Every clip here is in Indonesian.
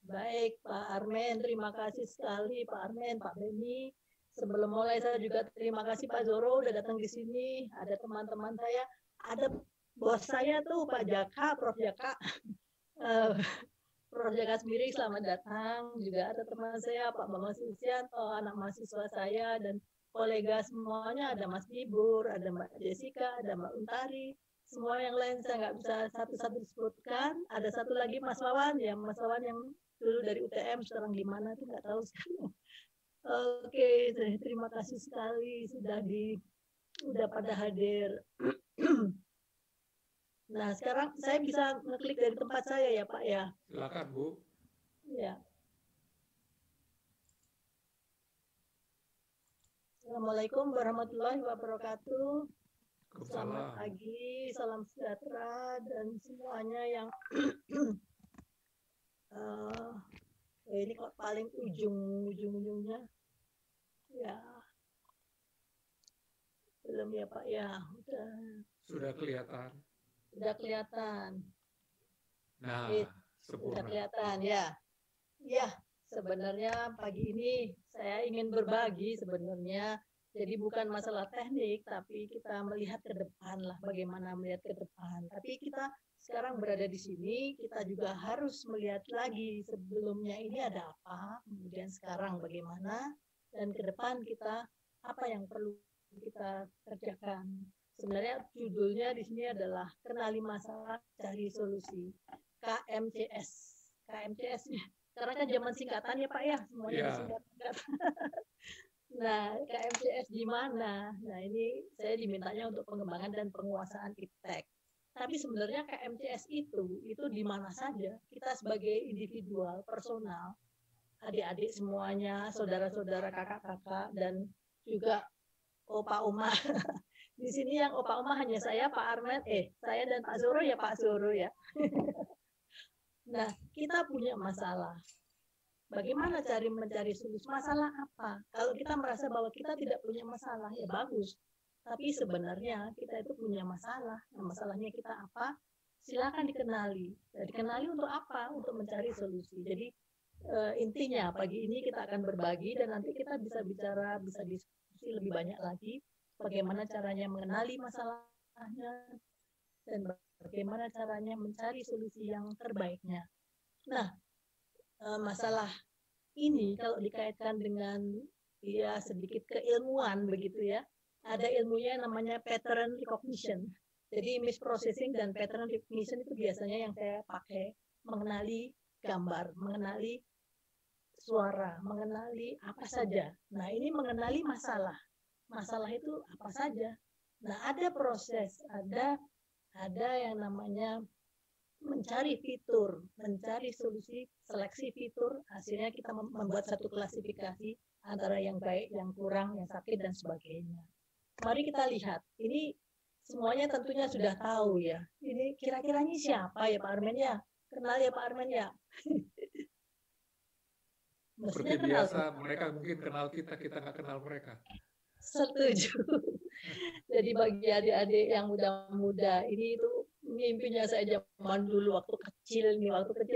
Baik, Pak Armen, terima kasih sekali Pak Armen, Pak Beni. Sebelum mulai saya juga terima kasih Pak Zoro udah datang di sini. Ada teman-teman saya, ada bos saya tuh Pak Jaka, Prof Jaka. Prof Jaka sendiri selamat datang. Juga ada teman saya Pak Bambang Susianto, anak mahasiswa saya dan kolega semuanya. Ada Mas Bibur, ada Mbak Jessica, ada Mbak Untari. Semua yang lain saya nggak bisa satu-satu disebutkan. Ada satu lagi Mas Wawan, ya Mas Wawan yang dulu dari UTM, sekarang di mana tuh nggak tahu sekarang. Oke, terima kasih sekali udah pada hadir. Nah, sekarang saya bisa ngeklik dari tempat saya ya, Pak ya. Silakan, Bu. Ya. Assalamualaikum warahmatullahi wabarakatuh. Selamat pagi, salam sejahtera dan semuanya yang ini kok paling ujungnya ya belum ya Pak ya, sudah kelihatan. Sudah kelihatan. Nah, sudah kelihatan ya. Ya, sebenarnya pagi ini saya ingin berbagi sebenarnya. Jadi bukan masalah teknik, tapi kita melihat ke depan lah, bagaimana melihat ke depan. Tapi kita sekarang berada di sini, kita juga harus melihat lagi sebelumnya ini ada apa, kemudian sekarang bagaimana, dan ke depan kita apa yang perlu kita kerjakan. Sebenarnya judulnya di sini adalah kenali masalah, cari solusi. KMCS. KMCS-nya. Karena kan zaman singkatan ya Pak ya, semuanya disingkat. Nah, KMCS di mana? Nah, ini saya dimintanya untuk pengembangan dan penguasaan iptek. Tapi sebenarnya KMCS itu di mana saja. Kita sebagai individual, personal, adik-adik semuanya, saudara-saudara, kakak-kakak, dan juga opa-oma. Di sini yang opa-oma hanya saya, Pak Armen, saya dan Pak Zoro ya, Pak Zoro ya. Nah, kita punya masalah. Bagaimana mencari solusi? Masalah apa? Kalau kita merasa bahwa kita tidak punya masalah, ya bagus. Tapi sebenarnya kita itu punya masalah. Nah, masalahnya kita apa? Silakan dikenali. Dikenali untuk apa? Untuk mencari solusi. Jadi intinya pagi ini kita akan berbagi dan nanti kita bisa bicara, bisa diskusi lebih banyak lagi bagaimana caranya mengenali masalahnya dan bagaimana caranya mencari solusi yang terbaiknya. Nah, masalah ini kalau dikaitkan dengan ya sedikit keilmuan begitu ya, ada ilmunya namanya pattern recognition. Jadi misprocessing dan pattern recognition itu biasanya yang saya pakai mengenali gambar, mengenali suara, mengenali apa saja. Nah, ini mengenali masalah. Masalah itu apa saja. Nah, ada proses, ada yang namanya mencari fitur, mencari solusi, seleksi fitur, hasilnya kita membuat satu klasifikasi antara yang baik, yang kurang, yang sakit, dan sebagainya. Mari kita lihat, ini semuanya tentunya sudah tahu ya. Ini kira-kira ini siapa ya Pak Armen ya? Kenal ya Pak Armen ya? Seperti biasa, mereka mungkin kenal kita, kita nggak kenal mereka. Setuju. Jadi bagi adik-adik yang muda-muda, ini itu mimpinya saya zaman dulu waktu kecil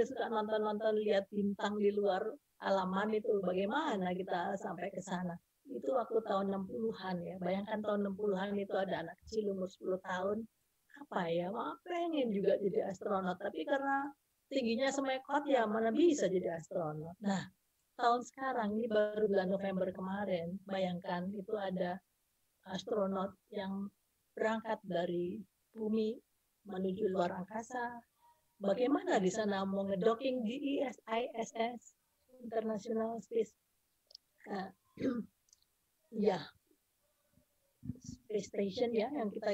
suka nonton lihat bintang di luar halaman itu, bagaimana kita sampai ke sana. Itu waktu tahun 60-an ya. Bayangkan tahun 60-an itu ada anak kecil umur 10 tahun. Apa ya, pengen juga jadi astronot, tapi karena tingginya semekot ya mana bisa jadi astronot. Nah, tahun sekarang ini baru bulan November kemarin, bayangkan itu ada astronot yang berangkat dari bumi menuju luar angkasa. Bagaimana di sana mau ngedocking di ISS, International Space Space Station ya, yang kita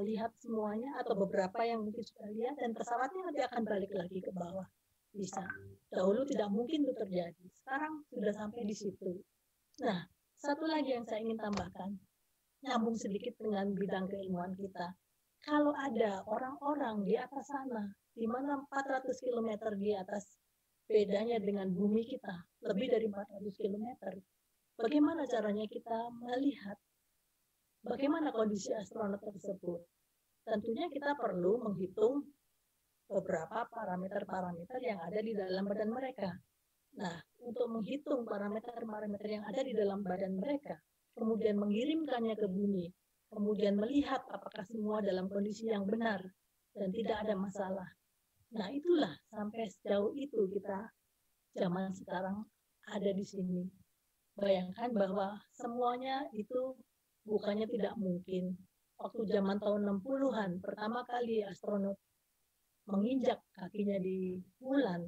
lihat semuanya atau beberapa yang mungkin sudah lihat, dan pesawatnya nanti akan balik lagi ke bawah. Bisa. Dahulu tidak mungkin itu terjadi. Sekarang sudah sampai di situ. Nah, satu lagi yang saya ingin tambahkan, nyambung sedikit dengan bidang keilmuan kita. Kalau ada orang-orang di atas sana, di mana 400 km di atas bedanya dengan bumi kita, lebih dari 400 km, bagaimana caranya kita melihat bagaimana kondisi astronot tersebut? Tentunya kita perlu menghitung beberapa parameter-parameter yang ada di dalam badan mereka. Nah, untuk menghitung parameter-parameter yang ada di dalam badan mereka, kemudian mengirimkannya ke bumi, kemudian melihat apakah semua dalam kondisi yang benar dan tidak ada masalah. Nah, itulah sampai sejauh itu kita zaman sekarang ada di sini. Bayangkan bahwa semuanya itu bukannya tidak mungkin. Waktu zaman tahun 60-an, pertama kali astronot menginjak kakinya di bulan,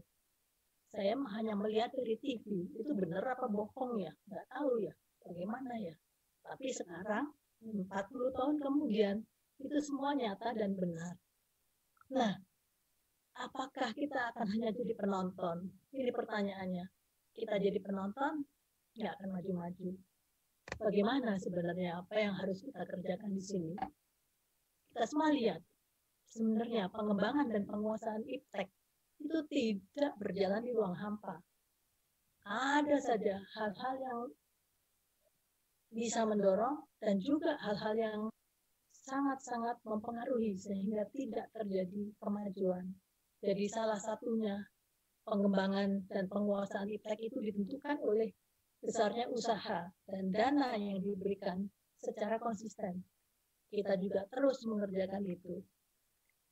saya hanya melihat dari TV. Itu benar apa bohong ya? Nggak tahu ya, bagaimana ya. Tapi sekarang, 40 tahun kemudian, itu semua nyata dan benar. Nah, apakah kita akan hanya jadi penonton? Ini pertanyaannya. Kita jadi penonton, nggak akan maju-maju. Bagaimana sebenarnya apa yang harus kita kerjakan di sini? Kita semua lihat, sebenarnya pengembangan dan penguasaan iptek itu tidak berjalan di ruang hampa. Ada saja hal-hal yang bisa mendorong dan juga hal-hal yang sangat-sangat mempengaruhi sehingga tidak terjadi kemajuan. Jadi salah satunya pengembangan dan penguasaan iptek itu ditentukan oleh besarnya usaha dan dana yang diberikan secara konsisten. Kita juga terus mengerjakan itu.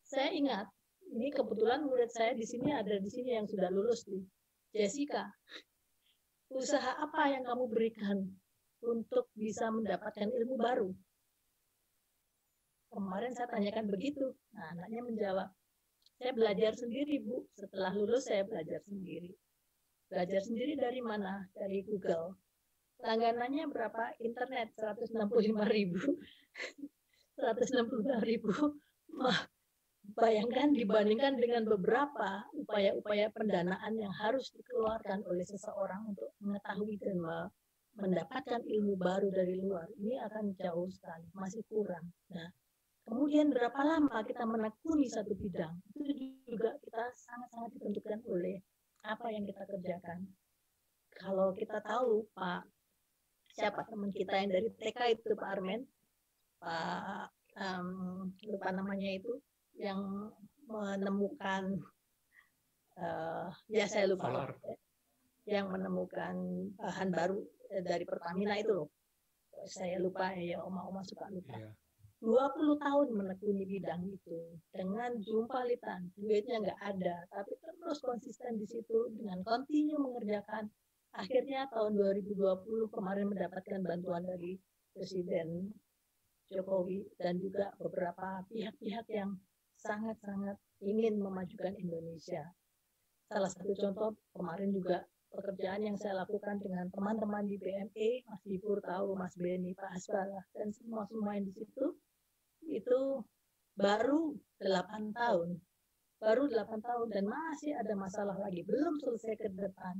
Saya ingat, ini kebetulan murid saya di sini ada di sini yang sudah lulus nih. Jessica, usaha apa yang kamu berikan untuk bisa mendapatkan ilmu baru? Kemarin saya tanyakan begitu. Nah, anaknya menjawab, saya belajar sendiri, Bu. Setelah lulus saya belajar sendiri. Belajar sendiri dari mana? Dari Google. Langganannya berapa? Internet 165.000. 165.000. Bayangkan dibandingkan dengan beberapa upaya-upaya pendanaan yang harus dikeluarkan oleh seseorang untuk mengetahui dan mendapatkan ilmu baru dari luar. Ini akan jauh sekali, masih kurang. Nah, kemudian berapa lama kita menekuni satu bidang, itu juga kita sangat-sangat ditentukan oleh apa yang kita kerjakan. Kalau kita tahu, Pak, siapa teman kita yang dari TK itu, Pak Armen, Pak, lupa namanya itu, yang menemukan, ya saya lupa, Solar. yang menemukan bahan baru dari Pertamina itu loh. Saya lupa ya, oma-oma suka lupa. Yeah. 20 tahun menekuni bidang itu dengan jumpalitan, duitnya nggak ada, tapi terus konsisten di situ dengan kontinu mengerjakan. Akhirnya tahun 2020 kemarin mendapatkan bantuan dari Presiden Jokowi dan juga beberapa pihak-pihak yang sangat-sangat ingin memajukan Indonesia. Salah satu contoh kemarin juga pekerjaan yang saya lakukan dengan teman-teman di BME, Mas Dipur tahu, Mas Beni, Pak Hasbala, dan semua yang di situ, itu baru 8 tahun. Baru 8 tahun dan masih ada masalah lagi. Belum selesai ke depan.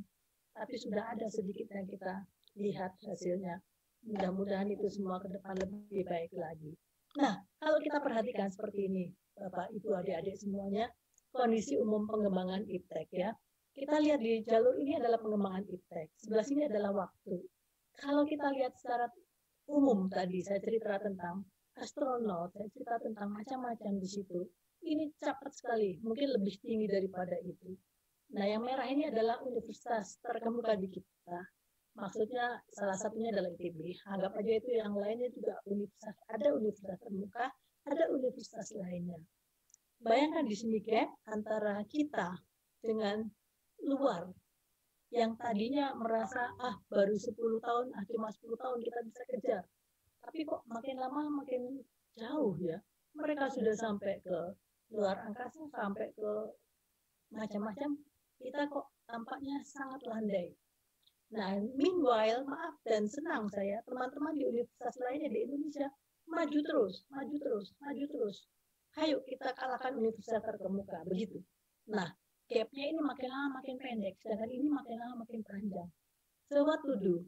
Tapi sudah ada sedikit yang kita lihat hasilnya. Mudah-mudahan itu semua ke depan lebih baik lagi. Nah, kalau kita perhatikan seperti ini, Bapak, Ibu, adik-adik semuanya, kondisi umum pengembangan iptek ya. Kita lihat di jalur ini adalah pengembangan iptek. Sebelah sini adalah waktu. Kalau kita lihat secara umum tadi, saya cerita tentang astronot, saya cerita tentang macam-macam di situ. Ini cepat sekali, mungkin lebih tinggi daripada itu. Nah, yang merah ini adalah universitas terkemuka di kita. Maksudnya salah satunya adalah ITB. Anggap aja itu yang lainnya juga universitas. Ada universitas terkemuka, ada universitas lainnya. Bayangkan di sini gap antara kita dengan luar. Yang tadinya merasa, baru 10 tahun, cuma 10 tahun kita bisa kejar. Tapi kok makin lama makin jauh ya. Mereka sudah sampai ke luar angkasa, sampai ke macam-macam. Kita kok tampaknya sangat landai. Nah, meanwhile, maaf dan senang saya, teman-teman di universitas lainnya di Indonesia maju terus, maju terus, maju terus. Ayo kita kalahkan universitas terkemuka, begitu. Nah, gap-nya ini makin lama makin pendek, sedangkan ini makin lama makin panjang. So what to do?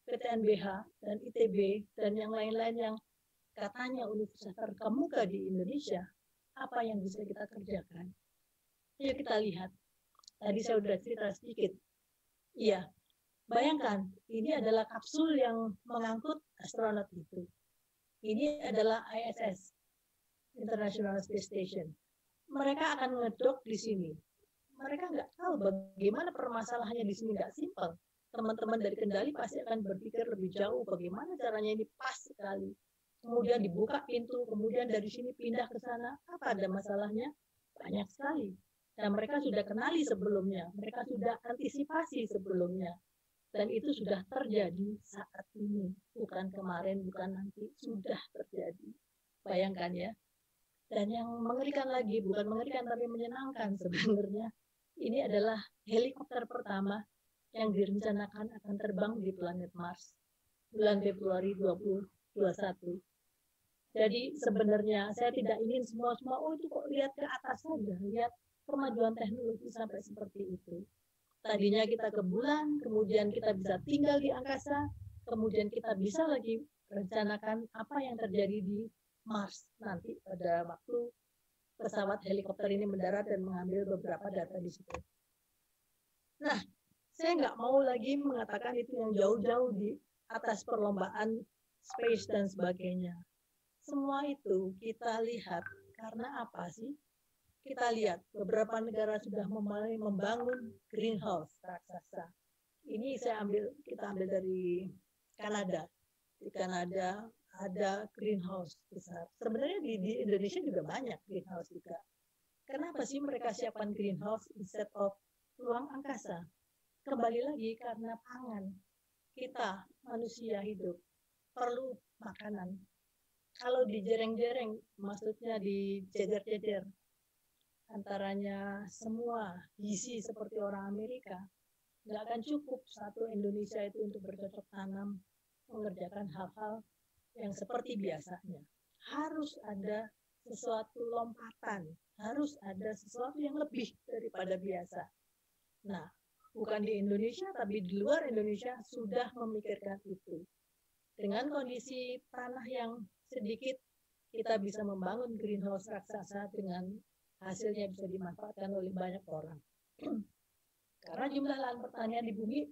PTNBH dan ITB dan yang lain-lain yang katanya universitas terkemuka di Indonesia, apa yang bisa kita kerjakan? Yuk kita lihat. Tadi saya sudah cerita sedikit. Iya, bayangkan, ini adalah kapsul yang mengangkut astronot itu. Ini adalah ISS, International Space Station. Mereka akan ngedok di sini. mereka nggak tahu bagaimana permasalahannya di sini, nggak simpel. Teman-teman dari Kendali pasti akan berpikir lebih jauh bagaimana caranya ini pas sekali. Kemudian dibuka pintu, kemudian dari sini pindah ke sana, apa ada masalahnya? Banyak sekali. Dan mereka sudah kenali sebelumnya, mereka sudah antisipasi sebelumnya. Dan itu sudah terjadi saat ini, bukan kemarin, bukan nanti, sudah terjadi. Bayangkan ya. Dan yang mengerikan lagi, bukan mengerikan tapi menyenangkan sebenarnya, ini adalah helikopter pertama yang direncanakan akan terbang di planet Mars bulan Februari 2021. Jadi sebenarnya saya tidak ingin semua oh itu kok lihat ke atas saja, lihat kemajuan teknologi sampai seperti itu. Tadinya kita ke bulan, kemudian kita bisa tinggal di angkasa, kemudian kita bisa lagi rencanakan apa yang terjadi di Mars nanti pada waktu pesawat helikopter ini mendarat dan mengambil beberapa data di situ. Nah, saya nggak mau lagi mengatakan itu yang jauh-jauh di atas perlombaan space dan sebagainya. Semua itu kita lihat karena apa sih? Kita lihat beberapa negara sudah mulai membangun greenhouse raksasa. Ini kita ambil dari Kanada. Di Kanada ada greenhouse besar. Sebenarnya di Indonesia juga banyak greenhouse juga. Kenapa sih mereka siapkan greenhouse instead of ruang angkasa? Kembali lagi karena pangan. Kita manusia hidup perlu makanan. Kalau dijereng-jereng, maksudnya dijejer-jejer, antaranya semua gizi seperti orang Amerika, nggak akan cukup satu Indonesia itu untuk bercocok tanam, mengerjakan hal-hal yang seperti biasanya. Harus ada sesuatu lompatan, harus ada sesuatu yang lebih daripada biasa. Nah, bukan di Indonesia, tapi di luar Indonesia sudah memikirkan itu. Dengan kondisi tanah yang sedikit, kita bisa membangun greenhouse raksasa dengan hasilnya bisa dimanfaatkan oleh banyak orang. Karena jumlah lahan pertanian di bumi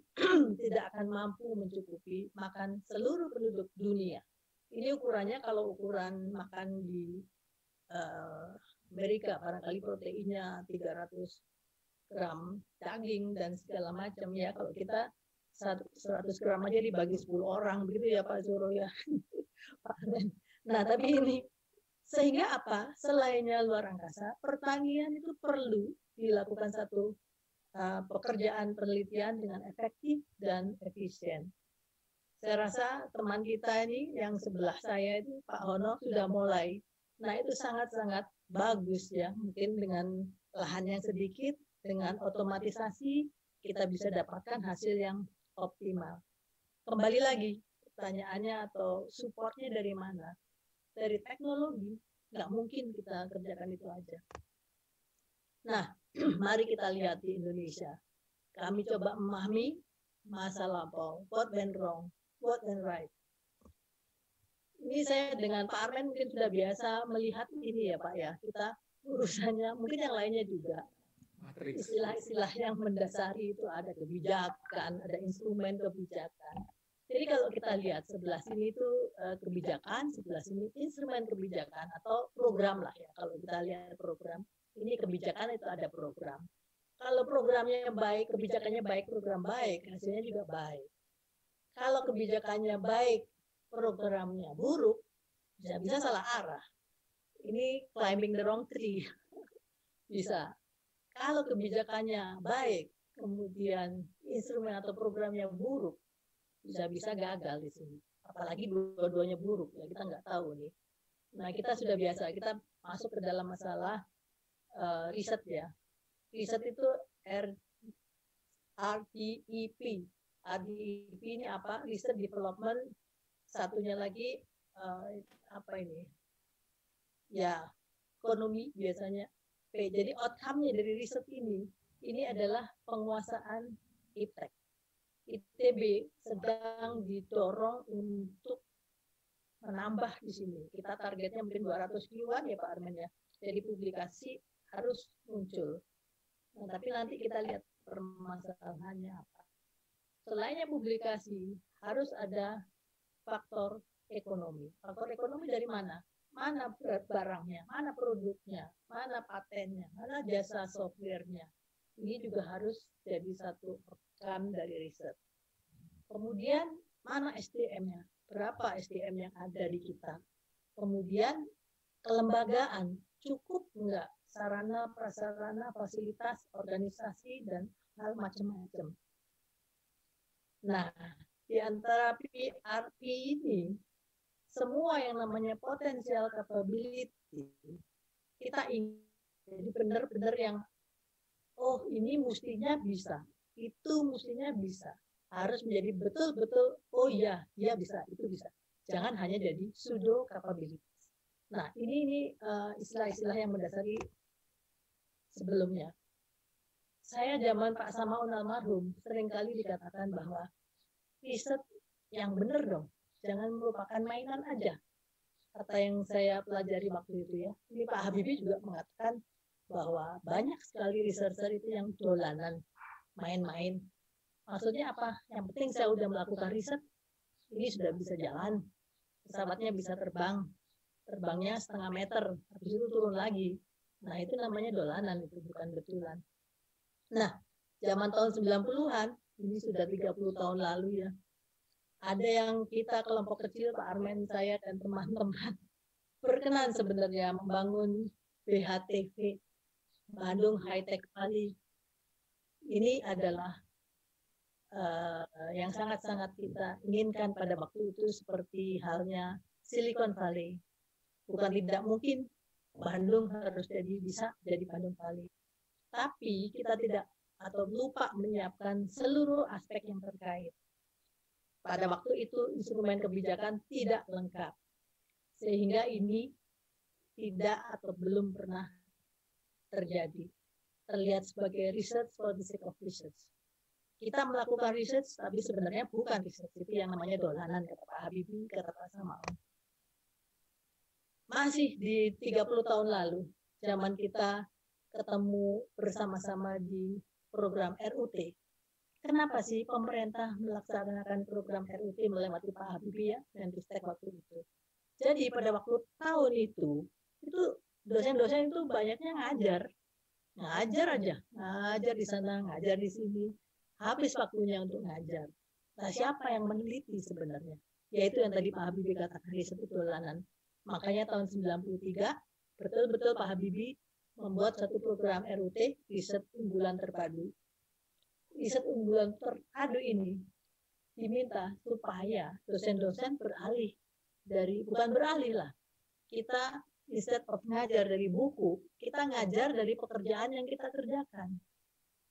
tidak akan mampu mencukupi makan seluruh penduduk dunia. Ini ukurannya kalau ukuran makan di Amerika, barangkali proteinnya 300 gram daging dan segala macam ya. Kalau kita 100 gram aja dibagi 10 orang, begitu ya Pak Zoro ya. Nah, tapi ini sehingga apa? Selainnya luar angkasa, pertanian itu perlu dilakukan satu pekerjaan penelitian dengan efektif dan efisien. Saya rasa teman kita ini yang sebelah saya itu Pak Hono sudah mulai. Nah, itu sangat-sangat bagus ya. Mungkin dengan lahan yang sedikit, dengan otomatisasi, kita bisa dapatkan hasil yang optimal. Kembali lagi, pertanyaannya atau supportnya dari mana? Dari teknologi, nggak mungkin kita kerjakan itu aja. Nah, mari kita lihat di Indonesia. Kami coba memahami masa lampau, what went wrong, what went right. Ini saya dengan Pak Armen mungkin sudah biasa melihat ini ya Pak ya. Kita urusannya, mungkin yang lainnya juga. Istilah-istilah yang mendasari itu ada kebijakan, ada instrumen kebijakan. Jadi kalau kita lihat sebelah sini itu kebijakan, sebelah sini instrumen kebijakan atau program lah ya. Kalau kita lihat program, ini kebijakan itu ada program. Kalau programnya baik, kebijakannya baik, program baik, hasilnya juga baik. Kalau kebijakannya baik, programnya buruk, bisa salah arah. Ini climbing the wrong tree. Bisa. Kalau kebijakannya baik, kemudian instrumen atau programnya buruk, bisa-bisa gagal di sini. Apalagi dua-duanya buruk, ya kita nggak tahu nih. Nah, kita sudah biasa, kita masuk ke dalam masalah riset ya. Riset itu RDEP. RDEP ini apa? Research Development. Satunya lagi apa ini? Ya, ekonomi biasanya. Oke, jadi outcome-nya dari riset ini adalah penguasaan iptek. ITB sedang didorong untuk menambah di sini. Kita targetnya mungkin 200 kiloan ya Pak Armen ya. Jadi publikasi harus muncul. Nah, tapi nanti kita lihat permasalahannya apa. Selainnya publikasi, harus ada faktor ekonomi. Faktor ekonomi dari mana? Mana barangnya, mana produknya, mana patennya, mana jasa softwarenya, Ini juga harus jadi satu outcome dari riset. Kemudian mana SDM-nya? Berapa SDM yang ada di kita? Kemudian kelembagaan, cukup enggak sarana, prasarana, fasilitas, organisasi, dan hal macam-macam. Nah, di antara PRP ini, semua yang namanya potensial capability, kita ingin jadi benar-benar yang, oh ini mestinya bisa, itu mestinya bisa. Harus menjadi betul-betul, oh iya, dia bisa, itu bisa. Jangan hanya jadi pseudo capability. Nah, ini istilah-istilah yang mendasari sebelumnya. Saya zaman Pak Samaun almarhum seringkali dikatakan bahwa riset yang benar dong, jangan merupakan mainan aja. Kata yang saya pelajari waktu itu ya. Ini Pak Habibie juga mengatakan bahwa banyak sekali researcher itu yang dolanan, main-main. Maksudnya apa? Yang penting saya udah melakukan riset, ini sudah bisa jalan, pesawatnya bisa terbang, terbangnya setengah meter, habis itu turun lagi. Nah, itu namanya dolanan, itu bukan betulan. Nah, zaman tahun 90-an, ini sudah 30 tahun lalu ya, ada yang kita kelompok kecil, Pak Armen, saya, dan teman-teman, berkenan sebenarnya membangun BHTV, Bandung High Tech Valley. Ini adalah yang sangat-sangat kita inginkan pada waktu itu, seperti halnya Silicon Valley. Bukan tidak mungkin Bandung harus bisa jadi Bandung Valley. Tapi kita tidak atau lupa menyiapkan seluruh aspek yang terkait. Pada waktu itu instrumen kebijakan tidak lengkap. Sehingga ini tidak atau belum pernah terjadi. Terlihat sebagai research for the sake of research. Kita melakukan research, tapi sebenarnya bukan research. Itu yang namanya dolanan, kata Pak Habibie, kata Pak Samaun. Masih di 30 tahun lalu, zaman kita ketemu bersama-sama di program RUT. Kenapa sih pemerintah melaksanakan program RUT melewati Pak Habibie ya, dan Ristek waktu itu? Jadi pada waktu tahun itu dosen-dosen itu banyaknya ngajar aja, ngajar di sana, ngajar di sini, habis waktunya untuk ngajar. Nah, siapa yang meneliti sebenarnya? Yaitu yang tadi Pak Habibie katakan, riset dolanan. Makanya tahun 93 betul-betul Pak Habibie membuat satu program RUT, riset unggulan terpadu. Riset unggulan terpadu ini diminta supaya dosen-dosen beralih dari, bukan beralih lah, kita instead of ngajar dari buku, kita ngajar dari pekerjaan yang kita kerjakan.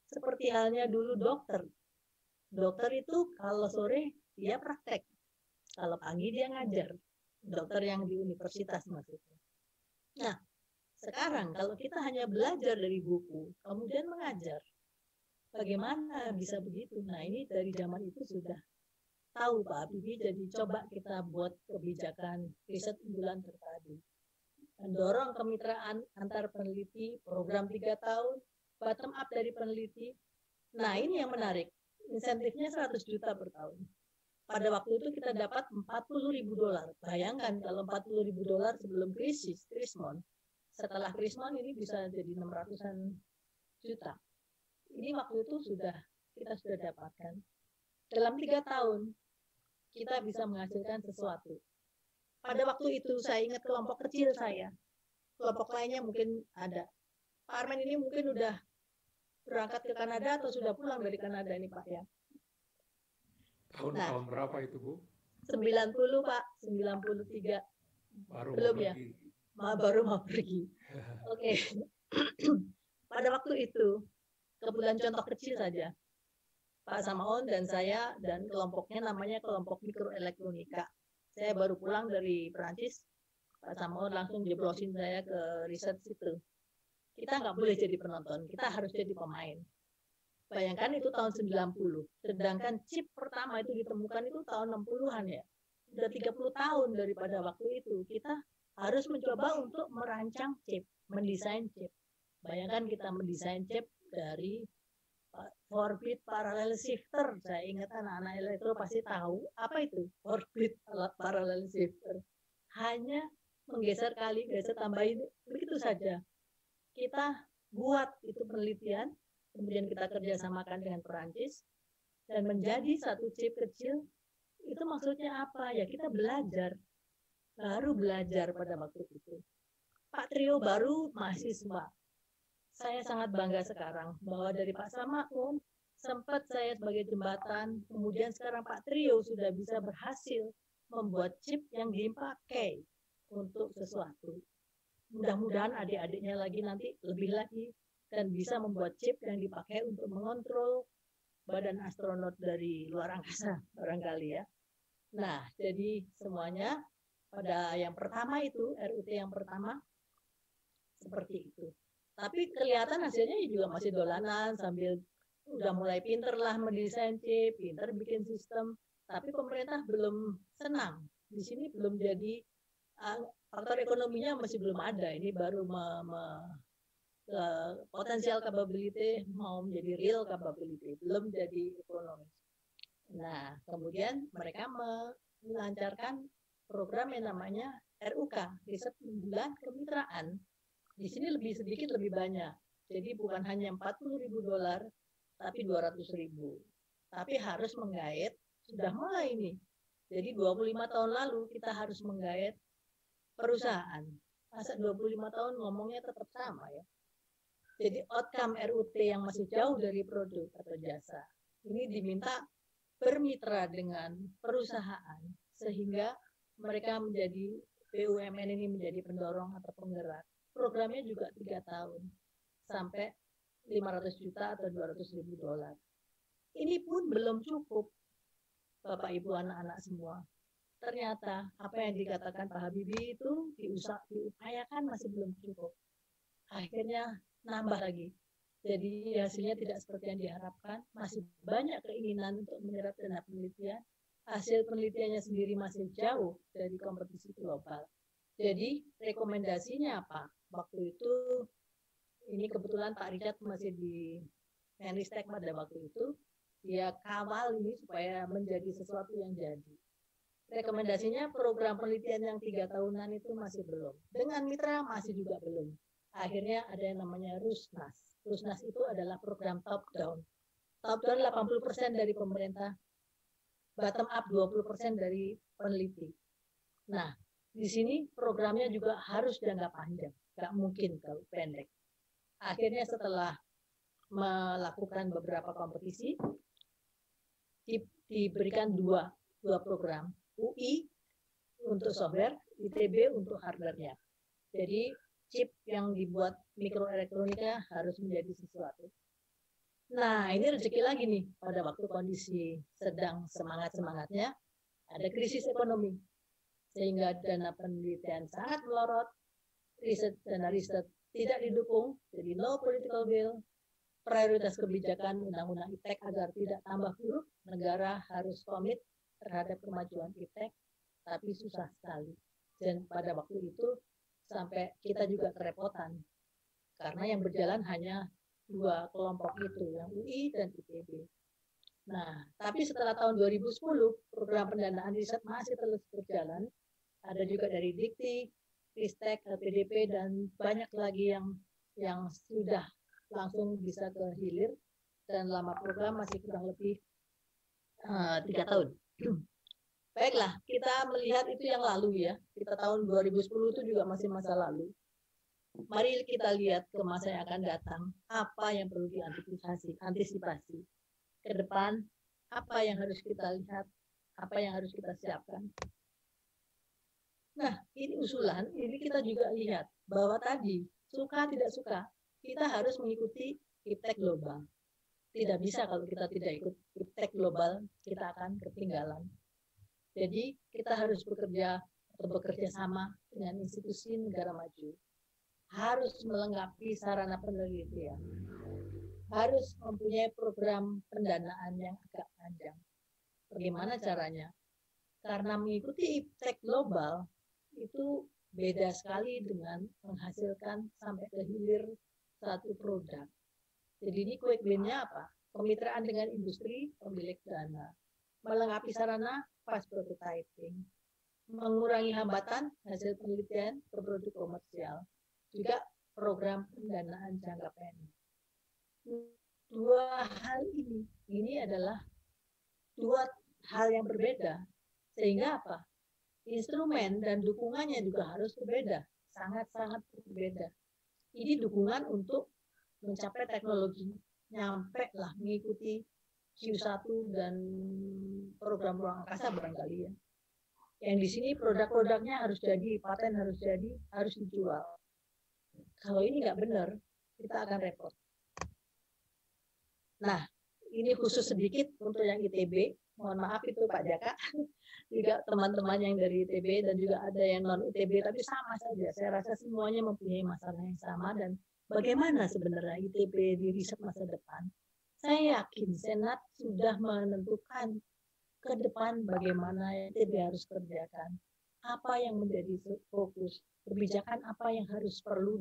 Seperti halnya dulu dokter. Dokter itu kalau sore dia praktek, kalau pagi dia ngajar. Dokter yang di universitas maksudnya. Nah, sekarang kalau kita hanya belajar dari buku, kemudian mengajar, bagaimana bisa begitu? Nah, ini dari zaman itu sudah tahu Pak Habibie, jadi coba kita buat kebijakan riset unggulan terpadu. Mendorong kemitraan antar peneliti, program 3 tahun, bottom up dari peneliti. Nah, ini yang menarik. Insentifnya 100 juta per tahun. Pada waktu itu kita dapat $40.000. Bayangkan kalau $40.000 sebelum Krismon. Setelah Krismon ini bisa jadi 600-an juta. Ini waktu itu kita sudah dapatkan. Dalam 3 tahun kita bisa menghasilkan sesuatu. Pada waktu itu saya ingat kelompok kecil saya. Kelompok lainnya mungkin ada. Pak Armen ini mungkin udah berangkat ke Kanada atau sudah pulang dari Kanada ini Pak ya. Tahun berapa itu Bu? 90 Pak, 93. Belum ya? Baru mau pergi. Oke. Pada waktu itu, kebetulan contoh kecil saja. Pak Samaun dan saya dan kelompoknya namanya kelompok mikroelektronika. Saya baru pulang dari Perancis, Pak Samaun langsung jeblosin saya ke riset situ. Kita nggak boleh jadi penonton, kita harus jadi pemain. Bayangkan itu tahun 90, sedangkan chip pertama itu ditemukan itu tahun 60-an ya. Sudah 30 tahun daripada waktu itu, kita harus mencoba untuk merancang chip, mendesain chip. Bayangkan kita mendesain chip dari 4-bit parallel shifter. Saya ingat anak-anak elektro pasti tahu apa itu 4-bit parallel shifter. Hanya menggeser kali, geser tambahin, begitu saja. Kita buat itu penelitian, kemudian kita kerjasamakan dengan Perancis, dan menjadi satu chip kecil. Itu maksudnya apa? Ya kita baru belajar pada waktu itu. Pak Trio baru mahasiswa. Saya sangat bangga sekarang bahwa dari Pak Samakun, sempat saya sebagai jembatan, kemudian sekarang Pak Trio sudah bisa berhasil membuat chip yang dipakai untuk sesuatu. Mudah-mudahan adik-adiknya lagi nanti lebih lagi dan bisa membuat chip yang dipakai untuk mengontrol badan astronot dari luar angkasa barangkali ya. Nah, jadi semuanya pada yang pertama itu, RUT yang pertama, seperti itu. Tapi kelihatan hasilnya juga masih dolanan, sambil udah mulai pinter lah mendesain chip, pinter bikin sistem, tapi pemerintah belum senang. Di sini belum jadi, faktor ekonominya masih belum ada. Ini baru potensial capability mau menjadi real capability, belum jadi ekonomis. Nah, kemudian mereka melancarkan program yang namanya RUK, Riset Unggulan Kemitraan. Di sini lebih sedikit lebih banyak. Jadi bukan hanya $40.000, tapi 200.000. Tapi harus menggait, sudah mulai nih. Jadi 25 tahun lalu kita harus menggait perusahaan. Masa 25 tahun ngomongnya tetap sama ya. Jadi outcome RUT yang masih jauh dari produk atau jasa, ini diminta bermitra dengan perusahaan sehingga mereka menjadi BUMN ini menjadi pendorong atau penggerak. Programnya juga 3 tahun sampai 500 juta atau $200.000. Ini pun belum cukup, Bapak Ibu anak-anak semua. Ternyata apa yang dikatakan Pak Habibie itu diupayakan masih belum cukup. Akhirnya nambah lagi. Jadi hasilnya tidak seperti yang diharapkan. Masih banyak keinginan untuk menyerap dana penelitian. Hasil penelitiannya sendiri masih jauh dari kompetisi global. Jadi rekomendasinya apa? Waktu itu, ini kebetulan Pak Richard masih di Menristek pada waktu itu, dia kawal ini supaya menjadi sesuatu yang jadi. Rekomendasinya program penelitian yang 3 tahunan itu masih belum. Dengan mitra masih juga belum. Akhirnya ada yang namanya Rusnas. Rusnas itu adalah program top down. Top down 80% dari pemerintah, bottom up 20% dari peneliti. Nah, di sini programnya juga harus jangka panjang, nggak mungkin kalau pendek. Akhirnya setelah melakukan beberapa kompetisi, diberikan dua program, UI untuk software, ITB untuk hardware-nya. Jadi chip yang dibuat mikroelektronika harus menjadi sesuatu. Nah, ini rezeki lagi nih pada waktu kondisi sedang semangat-semangatnya, ada krisis ekonomi. Sehingga dana penelitian sangat melorot, dana riset tidak didukung, jadi no political will, prioritas kebijakan undang-undang IPTEK agar tidak tambah buruk, negara harus komit terhadap kemajuan IPTEK, tapi susah sekali. Dan pada waktu itu, sampai kita juga kerepotan karena yang berjalan hanya 2 kelompok itu, yang UI dan ITB. Nah, tapi setelah tahun 2010 program pendanaan riset masih terus berjalan. Ada juga dari Dikti, Ristek, LPDP dan banyak lagi yang sudah langsung bisa ke hilir dan lama program masih kurang lebih 3 tahun. Baiklah, kita melihat itu yang lalu ya. Kita tahun 2010 itu juga masih masa lalu. Mari kita lihat ke masa yang akan datang. Apa yang perlu diantisipasi. Ke depan, apa yang harus kita lihat, apa yang harus kita siapkan. Nah, ini usulan, ini kita juga lihat bahwa tadi, suka tidak suka, kita harus mengikuti IPTEK global. Tidak bisa kalau kita tidak ikut IPTEK global, kita akan ketinggalan. Jadi kita harus bekerja sama dengan institusi negara maju. Harus melengkapi sarana penelitian. Harus mempunyai program pendanaan yang agak panjang. Bagaimana caranya? Karena mengikuti IPTEK global itu beda sekali dengan menghasilkan sampai ke hilir satu produk. Jadi ini quick win-nya apa? Kemitraan dengan industri, pemilik dana. Melengkapi sarana, fast prototyping, mengurangi hambatan hasil penelitian ke produk komersial, juga program pendanaan jangka pendek. dua hal ini adalah dua hal yang berbeda. Sehingga apa? Instrumen dan dukungannya juga harus berbeda, sangat-sangat berbeda. Ini dukungan untuk mencapai teknologi, nyampe lah mengikuti Q1 dan program ruang angkasa barangkali ya. Yang di sini produk-produknya harus jadi, paten harus jadi, harus dijual. Kalau ini nggak benar, kita akan repot. Nah, ini khusus sedikit untuk yang ITB. Mohon maaf itu Pak Jaka, juga teman-teman yang dari ITB dan juga ada yang non ITB, tapi sama saja. Saya rasa semuanya mempunyai masalah yang sama dan bagaimana sebenarnya ITB di riset masa depan. Saya yakin Senat sudah menentukan ke depan bagaimana ITB harus kerjakan. Apa yang menjadi fokus, kebijakan apa yang harus perlu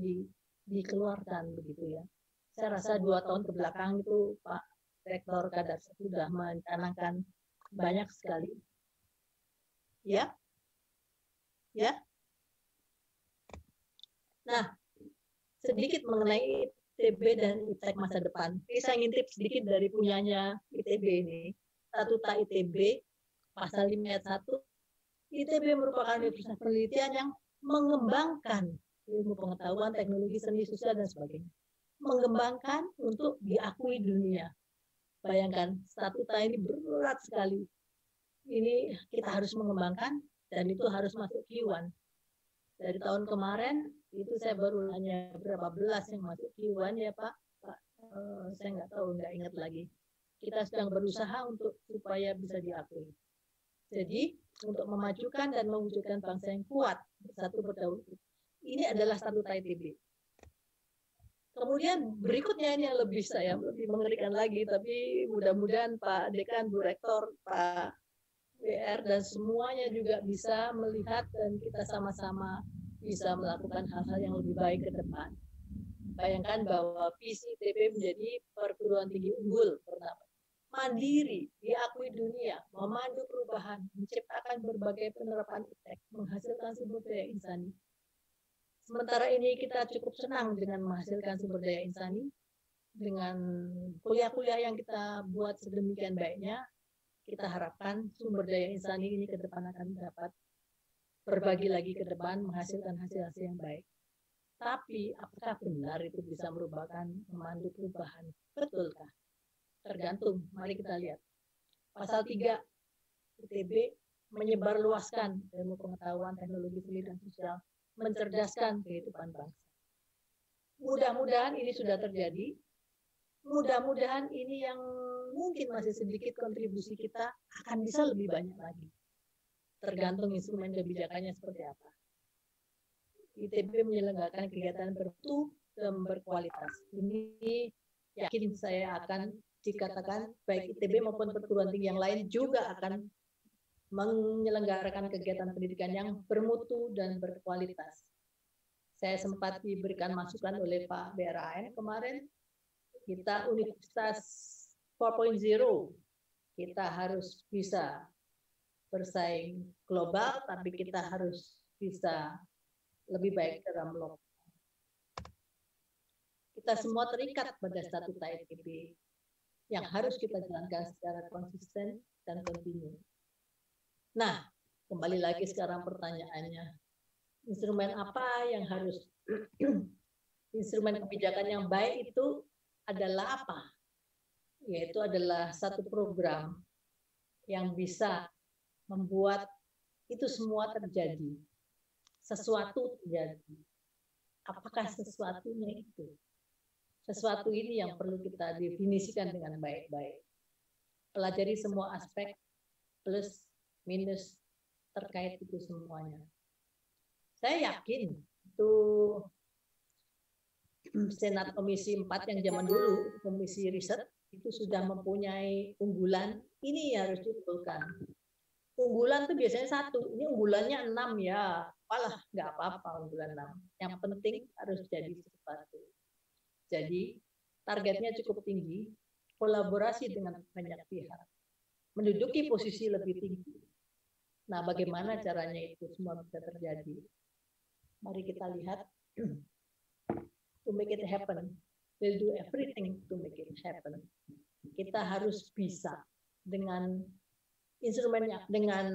dikeluarkan begitu ya. Saya rasa 2 tahun ke belakang itu Pak Rektor Kadar sudah mencanangkan banyak sekali. Ya. Ya. Nah, sedikit mengenai ITB dan IPTEK masa depan. Ini saya ngintip sedikit dari punyanya ITB ini. Statuta ITB pasal 5 ayat 1. ITB merupakan universitas penelitian yang mengembangkan ilmu pengetahuan, teknologi, seni, sosial, dan sebagainya. Mengembangkan untuk diakui dunia. Bayangkan, statuta ini berat sekali. Ini kita harus mengembangkan dan itu harus masuk Q1. Dari tahun kemarin itu saya baru hanya berapa belas yang masuk Q1 ya Pak. Saya nggak tahu, nggak ingat lagi. Kita sedang berusaha untuk supaya bisa diakui. Jadi untuk memajukan dan mewujudkan bangsa yang kuat, bersatu berdaulat. Ini adalah statuta ITB. Kemudian berikutnya ini yang lebih mengerikan lagi, tapi mudah-mudahan Pak Dekan, Bu Rektor, Pak WR dan semuanya juga bisa melihat dan kita sama-sama bisa melakukan hal-hal yang lebih baik ke depan. Bayangkan bahwa visi ITB menjadi perguruan tinggi unggul pertama. Mandiri, diakui dunia, memandu perubahan, menciptakan berbagai penerapan iptek, menghasilkan sumber daya insani. Sementara ini kita cukup senang dengan menghasilkan sumber daya insani, dengan kuliah-kuliah yang kita buat sedemikian baiknya, kita harapkan sumber daya insani ini ke depan akan dapat berbagi lagi ke depan, menghasilkan hasil-hasil yang baik. Tapi apakah benar itu bisa merupakan memandu perubahan? Betulkah? Tergantung, mari kita lihat. Pasal 3 ITB menyebarluaskan ilmu pengetahuan, teknologi, seni, dan sosial, mencerdaskan kehidupan bangsa. Mudah-mudahan ini sudah terjadi. Mudah-mudahan ini yang mungkin masih sedikit kontribusi kita akan bisa lebih banyak lagi. Tergantung instrumen kebijakannya seperti apa. ITB menyelenggarakan kegiatan bermutu dan berkualitas. Ini yakin saya akan dikatakan baik ITB maupun perguruan tinggi yang lain juga akan menyelenggarakan kegiatan pendidikan yang bermutu dan berkualitas. Saya sempat diberikan masukan oleh Pak BRAN kemarin, kita Universitas 4.0, kita harus bisa bersaing global, tapi kita harus bisa lebih baik dalam lokal. Kita semua terikat pada statuta ITB yang harus kita jalankan secara konsisten dan kontinu. Nah, kembali lagi sekarang pertanyaannya, instrumen apa yang harus, instrumen kebijakan yang baik itu adalah apa? Yaitu adalah satu program yang bisa membuat itu semua terjadi. Sesuatu terjadi. Apakah sesuatunya itu? Sesuatu ini yang perlu kita definisikan dengan baik-baik. Pelajari semua aspek plus minus terkait itu semuanya. Saya yakin itu Senat Komisi 4 yang zaman dulu, Komisi Riset, itu sudah mempunyai unggulan, ini harus dibetulkan. Unggulan itu biasanya 1, ini unggulannya 6 ya, apalah, nggak apa-apa unggulan 6. Yang penting harus jadi sesuatu. Jadi targetnya cukup tinggi, kolaborasi dengan banyak pihak, menduduki posisi lebih tinggi. Nah, bagaimana caranya itu semua bisa terjadi? Mari kita lihat to make it happen. will do everything to make it happen. Kita harus bisa dengan instrumennya, dengan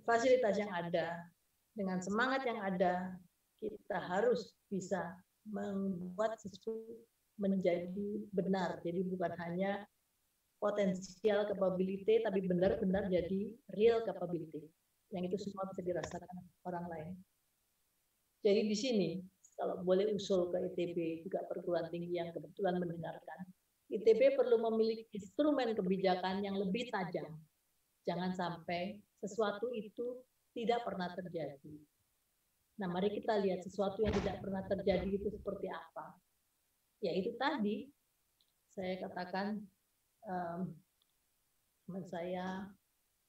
fasilitas yang ada, dengan semangat yang ada, kita harus bisa membuat sesuatu menjadi benar. Jadi bukan hanya potensial capability, tapi benar-benar jadi real capability. Yang itu semua bisa dirasakan orang lain. Jadi di sini, kalau boleh usul ke ITB, juga perguruan tinggi yang kebetulan mendengarkan, ITB perlu memiliki instrumen kebijakan yang lebih tajam. Jangan sampai sesuatu itu tidak pernah terjadi. Nah, mari kita lihat sesuatu yang tidak pernah terjadi itu seperti apa. Ya itu tadi, saya katakan, saya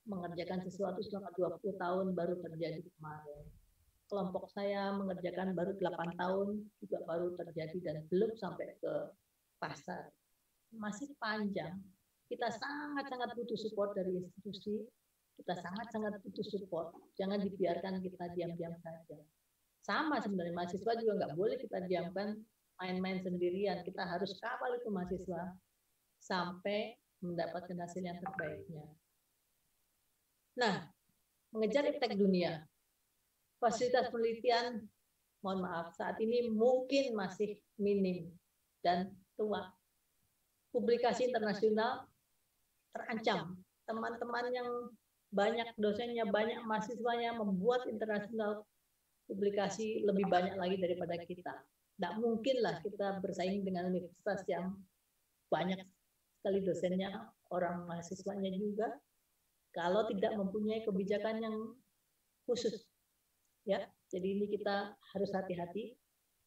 mengerjakan sesuatu selama 20 tahun baru terjadi kemarin. Kelompok saya mengerjakan baru 8 tahun juga baru terjadi dan belum sampai ke pasar. Masih panjang. Kita sangat-sangat butuh support dari institusi. Kita sangat-sangat butuh support. Jangan dibiarkan kita diam-diam saja. Sama sebenarnya mahasiswa juga nggak boleh kita diamkan main-main sendirian. Kita harus kawal itu mahasiswa sampai mendapatkan hasil yang terbaiknya. Nah, mengejar iptek dunia. Fasilitas penelitian, mohon maaf, saat ini mungkin masih minim dan tua. Publikasi internasional terancam. Teman-teman yang banyak dosennya, banyak mahasiswanya membuat internasional publikasi lebih banyak lagi daripada kita. Tidak mungkinlah kita bersaing dengan universitas yang banyak sekali dosennya, orang mahasiswanya juga, kalau tidak mempunyai kebijakan yang khusus. Ya, jadi ini kita harus hati-hati.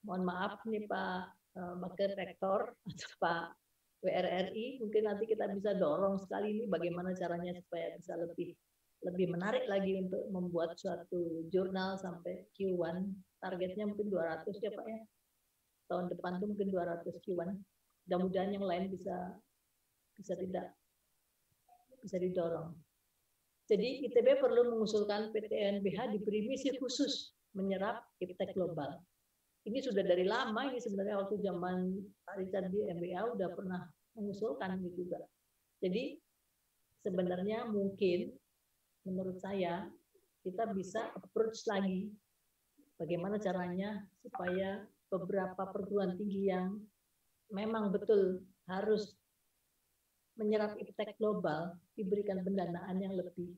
Mohon maaf nih Pak Wakil Rektor atau Pak WRRI, mungkin nanti kita bisa dorong sekali ini bagaimana caranya supaya bisa lebih menarik lagi untuk membuat suatu jurnal sampai Q1. Targetnya mungkin 200 ya Pak ya. Tahun depan tuh mungkin 200 Q1. Mudah-mudahan yang lain bisa didorong. Jadi ITB perlu mengusulkan PTNBH diberi misi khusus menyerap iptek global. Ini sudah dari lama, ini sebenarnya waktu zaman Pak Richard di MBA udah pernah mengusulkan ini juga. Jadi sebenarnya mungkin menurut saya kita bisa approach lagi bagaimana caranya supaya beberapa perguruan tinggi yang memang betul harus menyerap iptek global diberikan pendanaan yang lebih.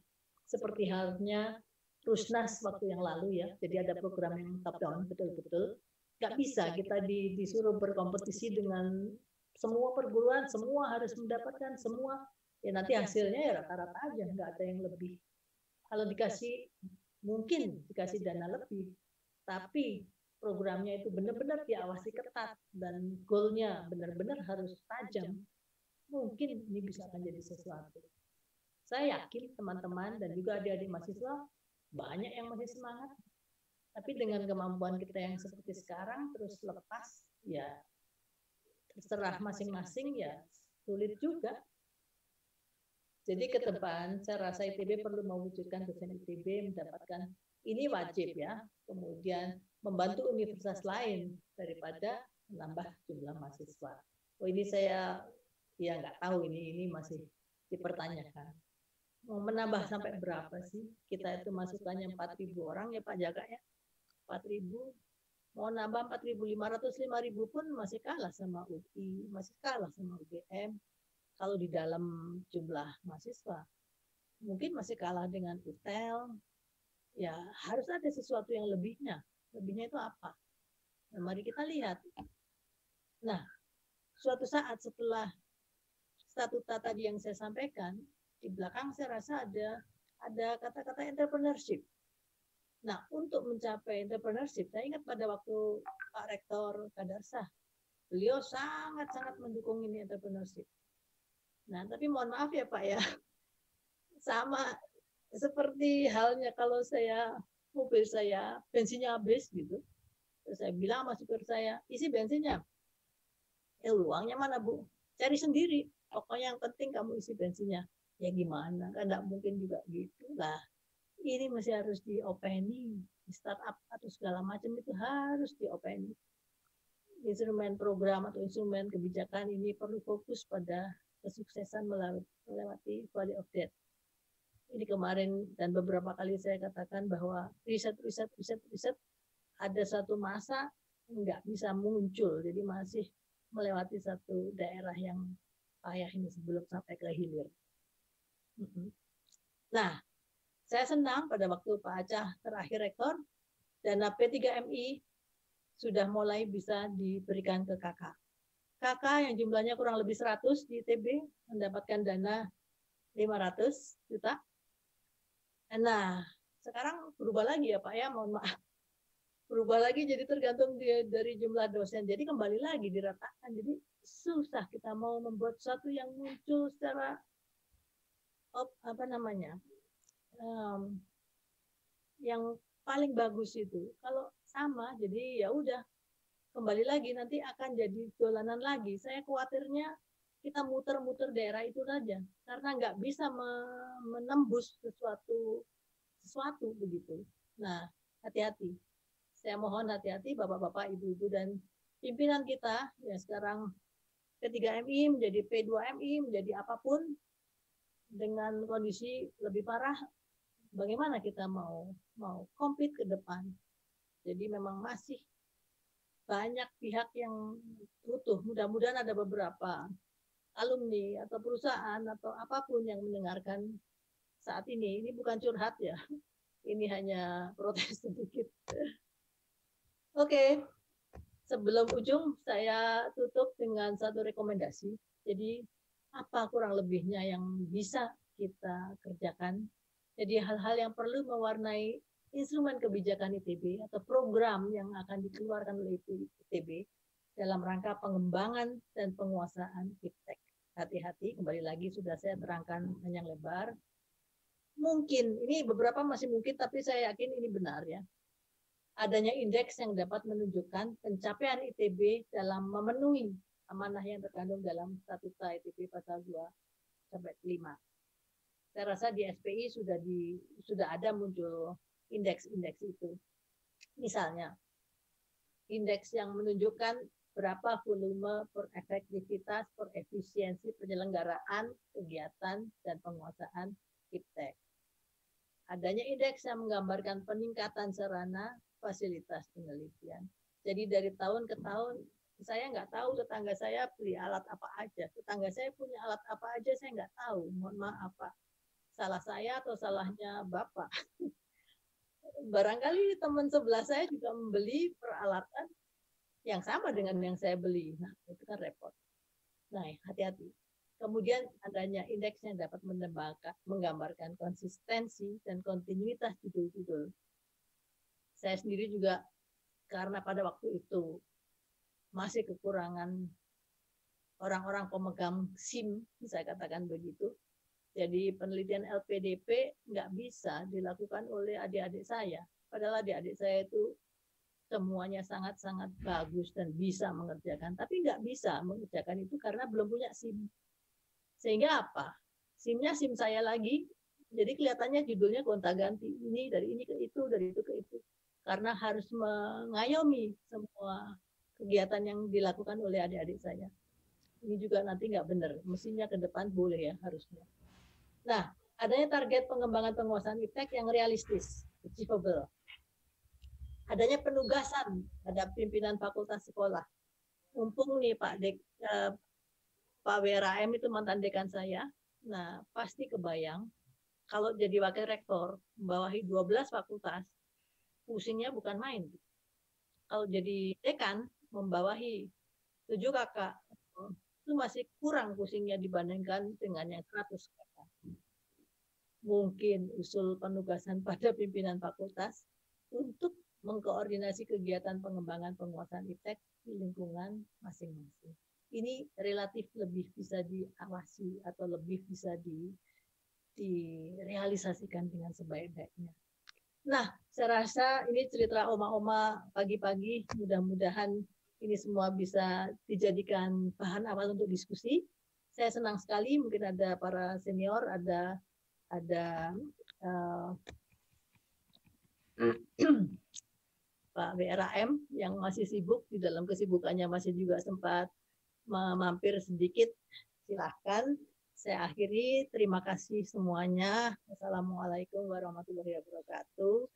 Seperti halnya Rusnas waktu yang lalu ya, jadi ada program yang top down betul-betul. Nggak bisa kita disuruh berkompetisi dengan semua perguruan, semua harus mendapatkan semua. Ya nanti hasilnya ya rata-rata aja, nggak ada yang lebih. Kalau mungkin dikasih dana lebih, tapi programnya itu benar-benar diawasi ketat dan goalnya benar-benar harus tajam. Mungkin ini bisa akan jadi sesuatu. Saya yakin teman-teman dan juga adik-adik mahasiswa banyak yang masih semangat. Tapi dengan kemampuan kita yang seperti sekarang terus lepas, ya terserah masing-masing ya sulit juga. Jadi ke depan saya rasa ITB perlu mewujudkan dosen ITB mendapatkan ini wajib ya. Kemudian membantu universitas lain daripada menambah jumlah mahasiswa. Oh ini saya ya nggak tahu ini masih dipertanyakan. Mau menambah sampai berapa sih? Kita itu masukannya 4.000 orang ya Pak Jaka ya. 4.000. Mau nambah 4.500, 5.000 pun masih kalah sama UI, masih kalah sama UGM. Kalau di dalam jumlah mahasiswa. Mungkin masih kalah dengan UTEL. Ya harus ada sesuatu yang lebihnya. Lebihnya itu apa? Nah, mari kita lihat. Nah, suatu saat setelah statuta tadi yang saya sampaikan, di belakang saya rasa ada kata-kata entrepreneurship. Nah, untuk mencapai entrepreneurship, saya ingat pada waktu Pak Rektor Kadarsah, beliau sangat-sangat mendukung ini entrepreneurship. Nah, tapi mohon maaf ya Pak ya, sama seperti halnya kalau mobil saya bensinnya habis gitu, terus saya bilang sama supir saya, isi bensinnya, uangnya mana Bu? Cari sendiri. Pokoknya yang penting kamu isi bensinnya. Ya gimana? Kan nggak mungkin juga gitu lah. Ini masih harus diopeni. Di startup atau segala macam itu harus diopeni. instrumen program atau instrumen kebijakan ini perlu fokus pada kesuksesan melewati Valley of Death. Ini kemarin dan beberapa kali saya katakan bahwa riset ada satu masa nggak bisa muncul, jadi masih melewati satu daerah yang payah ini sebelum sampai ke hilir. Nah, saya senang pada waktu Pak Acah terakhir rektor, dana P3MI sudah mulai bisa diberikan ke kakak. Kakak yang jumlahnya kurang lebih 100 di ITB mendapatkan dana 500 juta. Nah, sekarang berubah lagi ya Pak ya, mohon maaf. Berubah lagi jadi tergantung dari jumlah dosen. Jadi kembali lagi diratakan. Jadi susah kita mau membuat sesuatu yang muncul secara yang paling bagus itu. Kalau sama, jadi ya udah kembali lagi nanti akan jadi dolanan lagi. Saya khawatirnya kita muter-muter daerah itu saja karena nggak bisa menembus sesuatu begitu. Nah, hati-hati. Saya mohon hati-hati Bapak-bapak, Ibu-ibu dan pimpinan kita ya sekarang P3MI menjadi P2MI menjadi apapun dengan kondisi lebih parah, bagaimana kita mau compete ke depan. Jadi memang masih banyak pihak yang butuh. Mudah-mudahan ada beberapa alumni atau perusahaan atau apapun yang mendengarkan saat ini. Ini bukan curhat ya. Ini hanya protes sedikit. Oke. Sebelum ujung saya tutup dengan satu rekomendasi. Jadi apa kurang lebihnya yang bisa kita kerjakan? Jadi hal-hal yang perlu mewarnai instrumen kebijakan ITB atau program yang akan dikeluarkan oleh ITB dalam rangka pengembangan dan penguasaan iptek. Hati-hati, kembali lagi sudah saya terangkan panjang lebar. Mungkin, ini beberapa masih mungkin, tapi saya yakin ini benar ya. Adanya indeks yang dapat menunjukkan pencapaian ITB dalam memenuhi amanah yang terkandung dalam Statuta ITB pasal 2 sampai 5. Saya rasa di SPI sudah ada muncul indeks-indeks itu. Misalnya, indeks yang menunjukkan berapa volume per efektivitas, per efisiensi penyelenggaraan kegiatan dan penguasaan iptek. Adanya indeks yang menggambarkan peningkatan sarana fasilitas penelitian. Jadi dari tahun ke tahun, saya nggak tahu tetangga saya beli alat apa aja. Tetangga saya punya alat apa aja, saya nggak tahu. Mohon maaf Pak. Salah saya atau salahnya Bapak. Barangkali teman sebelah saya juga membeli peralatan yang sama dengan yang saya beli. Nah, itu kan repot. Nah, hati-hati. Kemudian adanya indeks yang dapat menggambarkan konsistensi dan kontinuitas judul-judul. Saya sendiri juga karena pada waktu itu masih kekurangan orang-orang pemegang SIM, saya katakan begitu. Jadi penelitian LPDP nggak bisa dilakukan oleh adik-adik saya. Padahal adik-adik saya itu semuanya sangat-sangat bagus dan bisa mengerjakan. Tapi nggak bisa mengerjakan itu karena belum punya SIM. Sehingga apa? SIM-nya SIM saya lagi, jadi kelihatannya judulnya gonta-ganti. Ini dari ini ke itu, dari itu ke itu. Karena harus mengayomi semua kegiatan yang dilakukan oleh adik-adik saya. Ini juga nanti nggak benar. Mestinya ke depan boleh ya, harusnya. Nah, adanya target pengembangan penguasaan iptek yang realistis, achievable. Adanya penugasan pada pimpinan fakultas sekolah. Mumpung nih Pak WRAM itu mantan dekan saya. Nah, pasti kebayang kalau jadi wakil rektor, membawahi 12 fakultas, pusingnya bukan main. Kalau jadi dekan, membawahi 7 kakak, itu masih kurang pusingnya dibandingkan dengan yang 100 kakak. Mungkin usul penugasan pada pimpinan fakultas untuk mengkoordinasi kegiatan pengembangan penguasaan iptek di lingkungan masing-masing. Ini relatif lebih bisa diawasi atau lebih bisa direalisasikan dengan sebaik-baiknya. Nah, saya rasa ini cerita oma-oma pagi-pagi. Mudah-mudahan ini semua bisa dijadikan bahan awal untuk diskusi. Saya senang sekali, mungkin ada para senior, ada Pak BRAM yang masih sibuk, di dalam kesibukannya masih juga sempat mampir sedikit. Silahkan. Saya akhiri. Terima kasih semuanya. Wassalamualaikum warahmatullahi wabarakatuh.